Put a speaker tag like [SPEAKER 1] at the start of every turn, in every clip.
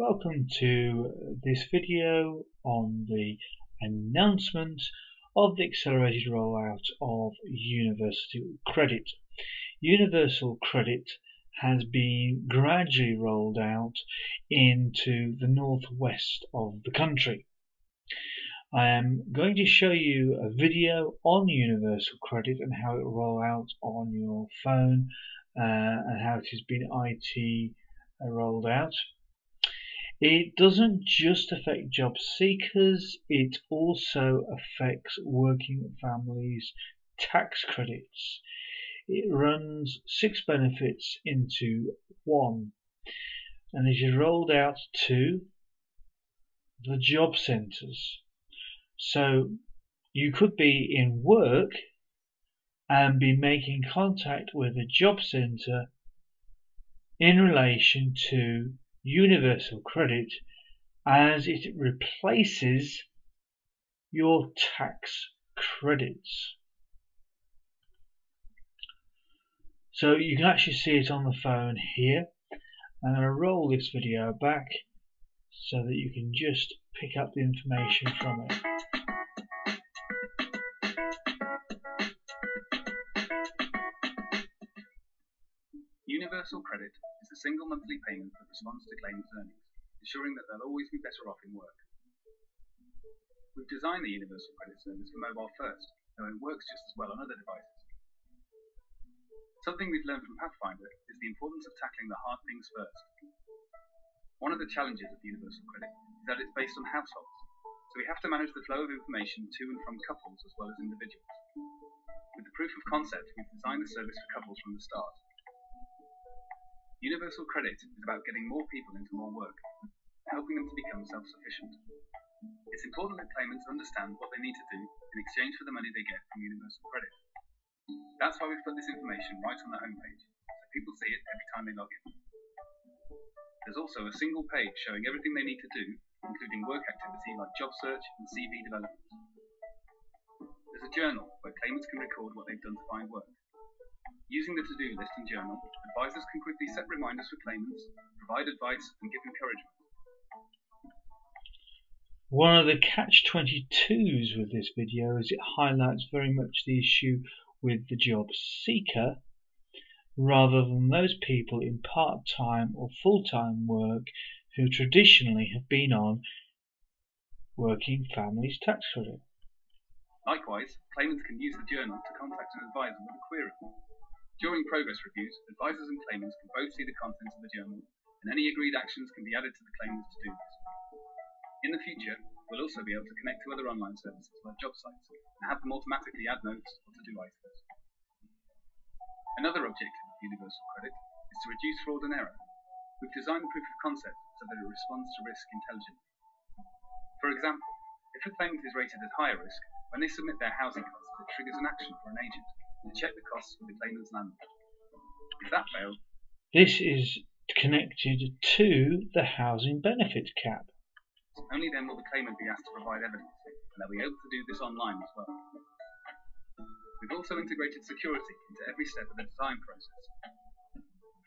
[SPEAKER 1] Welcome to this video on the announcement of the accelerated rollout of Universal Credit. Universal Credit has been gradually rolled out into the northwest of the country. I am going to show you a video on Universal Credit and how it will roll out on your phone and how it has been IT rolled out. It doesn't just affect job seekers, it also affects working families' tax credits. It runs 6 benefits into one, and it is rolled out to the job centres. So you could be in work and be making contact with a job centre in relation to Universal Credit as it replaces your tax credits. So you can actually see it on the phone here. I'm going to roll this video back so that you can just pick up the information from it.
[SPEAKER 2] Universal Credit is a single monthly payment that responds to claimants' earnings, ensuring that they'll always be better off in work. We've designed the Universal Credit service for mobile first, though it works just as well on other devices. Something we've learned from Pathfinder is the importance of tackling the hard things first. One of the challenges of Universal Credit is that it's based on households, so we have to manage the flow of information to and from couples as well as individuals. With the proof of concept, we've designed the service for couples from the start. Universal Credit is about getting more people into more work, and helping them to become self-sufficient. It's important that claimants understand what they need to do in exchange for the money they get from Universal Credit. That's why we've put this information right on the homepage, so people see it every time they log in. There's also a single page showing everything they need to do, including work activity like job search and CV development. There's a journal where claimants can record what they've done to find work. Using the to-do list and journal, advisors can quickly set reminders for claimants, provide advice and give encouragement.
[SPEAKER 1] One of the catch-22s with this video is it highlights very much the issue with the job seeker rather than those people in part-time or full-time work who traditionally have been on working families tax credit.
[SPEAKER 2] Likewise, claimants can use the journal to contact an advisor with a query. During progress reviews, advisors and claimants can both see the contents of the journal, and any agreed actions can be added to the claimant's to-do list. In the future, we'll also be able to connect to other online services like job sites, and have them automatically add notes or to-do items. Another objective of Universal Credit is to reduce fraud and error. We've designed the proof of concept so that it responds to risk intelligently. For example, if a claimant is rated as higher risk, when they submit their housing costs, it triggers an action for an agent to check the costs with the claimant's landlord. If that fails,
[SPEAKER 1] this is connected to the housing benefit cap.
[SPEAKER 2] only then will the claimant be asked to provide evidence, and they'll be able to do this online as well. We've also integrated security into every step of the design process.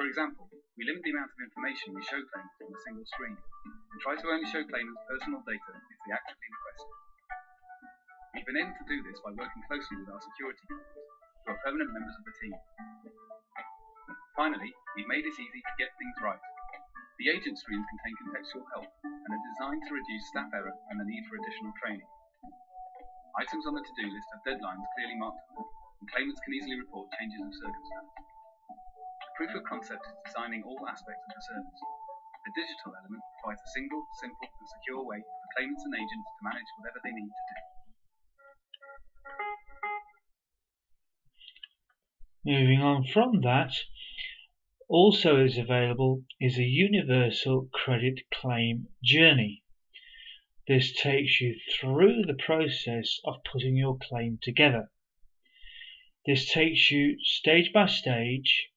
[SPEAKER 2] For example, we limit the amount of information we show claimants on a single screen, and try to only show claimants personal data if they actively request it. We've been able to do this by working closely with our security guards, who are permanent members of the team. Finally, we've made it easy to get things right. The agent screens contain contextual help and are designed to reduce staff error and the need for additional training. Items on the to-do list have deadlines clearly marked, and claimants can easily report changes of circumstance. The proof of concept is designing all aspects of the service. The digital element provides a single, simple and secure way for claimants and agents to manage whatever they need to do.
[SPEAKER 1] Moving on from that, also is available is a Universal Credit Claim Journey. This takes you through the process of putting your claim together. This takes you stage by stage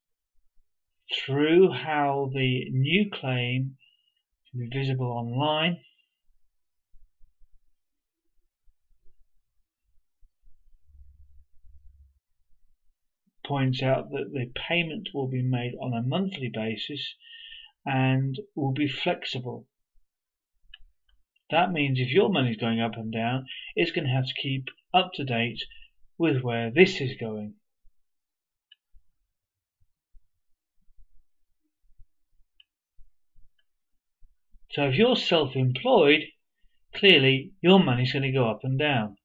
[SPEAKER 1] through how the new claim can be visible online, points out that the payment will be made on a monthly basis and will be flexible. That means if your money's going up and down, it's going to have to keep up to date with where this is going. So if you're self-employed, clearly your money's going to go up and down.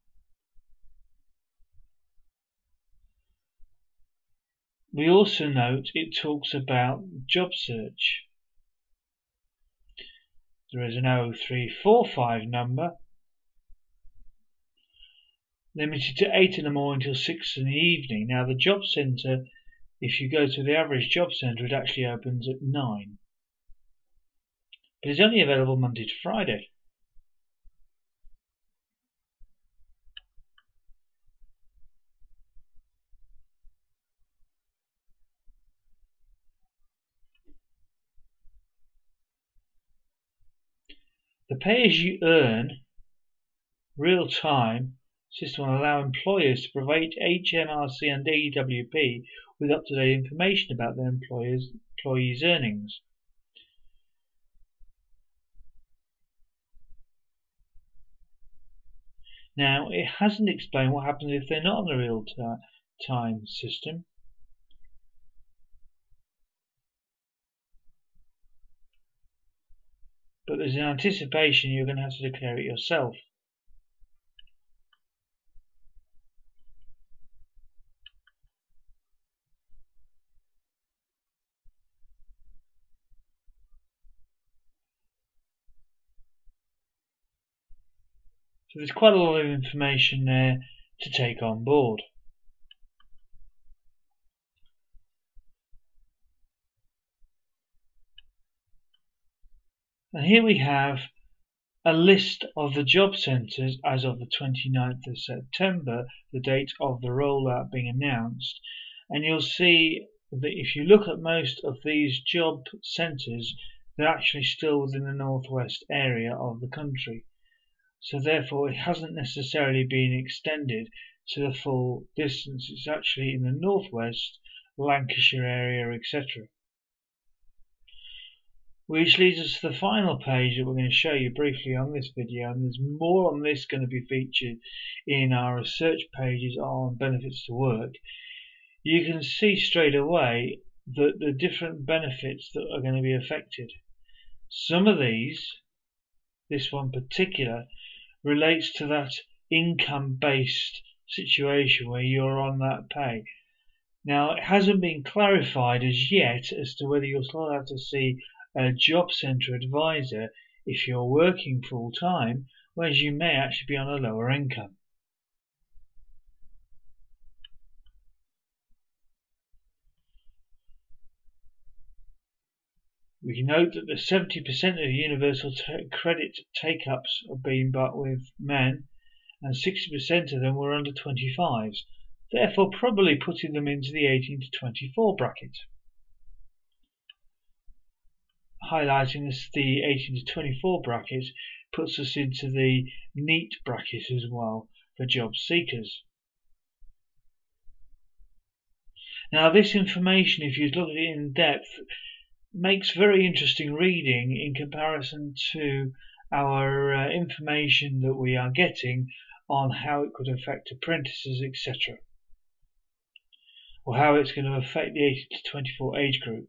[SPEAKER 1] We also note it talks about job search. There is an 0345 number, limited to 8 in the morning till 6 in the evening. Now the job centre, if you go to the average job centre, it actually opens at 9. But it's only available Monday to Friday. The pay-as-you-earn real-time system will allow employers to provide HMRC and DWP with up-to-date information about their employees' earnings. Now, it hasn't explained what happens if they're not on the real-time system. But there's an anticipation you're going to have to declare it yourself. So there's quite a lot of information there to take on board. And here we have a list of the job centres as of the 29th of September, the date of the rollout being announced. And you'll see that if you look at most of these job centres, they're actually still within the northwest area of the country. So therefore it hasn't necessarily been extended to the full distance. It's actually in the northwest, Lancashire area, etc. Which leads us to the final page that we're going to show you briefly on this video, and there's more on this going to be featured in our research pages on benefits to work. You can see straight away that the different benefits that are going to be affected. Some of these, this one particular, relates to that income-based situation where you're on that pay. Now, it hasn't been clarified as yet as to whether you'll still have to see a job centre advisor if you're working full time, whereas you may actually be on a lower income. We can note that the 70% of universal credit take-ups have been but with men, and 60% of them were under 25s, therefore probably putting them into the 18 to 24 bracket. Highlighting this, the 18 to 24 bracket puts us into the NEAT bracket as well for job seekers. Now this information, if you look at it in depth, makes very interesting reading in comparison to our information that we are getting on how it could affect apprentices, etc., or how it's going to affect the 18 to 24 age group.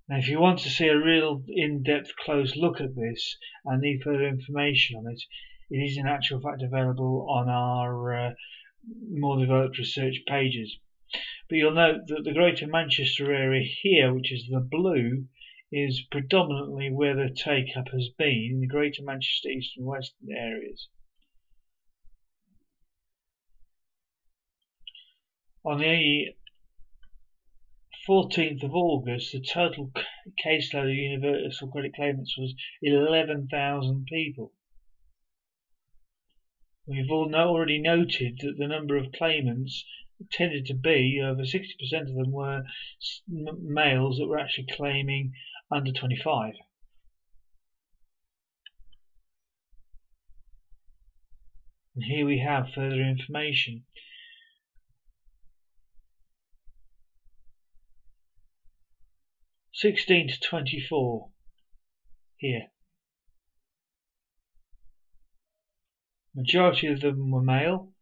[SPEAKER 1] Now, if you want to see a real in-depth close look at this and need further information on it, it is in actual fact available on our more developed research pages. But you'll note that the Greater Manchester area here, which is the blue, is predominantly where the take-up has been in the Greater Manchester East and Western areas. On the 14th of August, the total caseload of universal credit claimants was 11,000 people. We've already noted that the number of claimants tended to be, over 60% of them were males that were actually claiming under 25. And here we have further information. 16 to 24 here. Majority of them were male.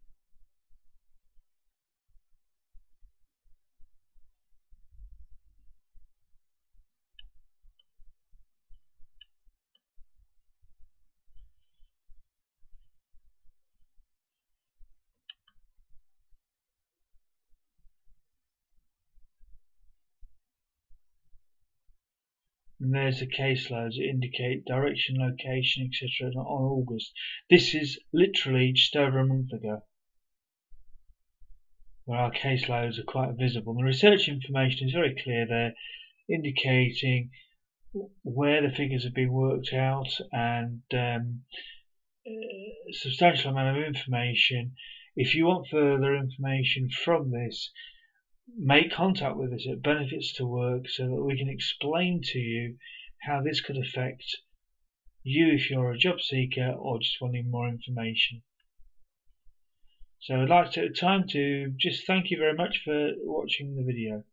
[SPEAKER 1] And there's the caseloads that indicate direction, location, etc. on August. This is literally just over a month ago, where our caseloads are quite visible. The research information is very clear there, indicating where the figures have been worked out, and a substantial amount of information. If you want further information from this, make contact with us at Benefits to Work so that we can explain to you how this could affect you if you're a job seeker or just wanting more information. So I'd like to take the time to just thank you very much for watching the video.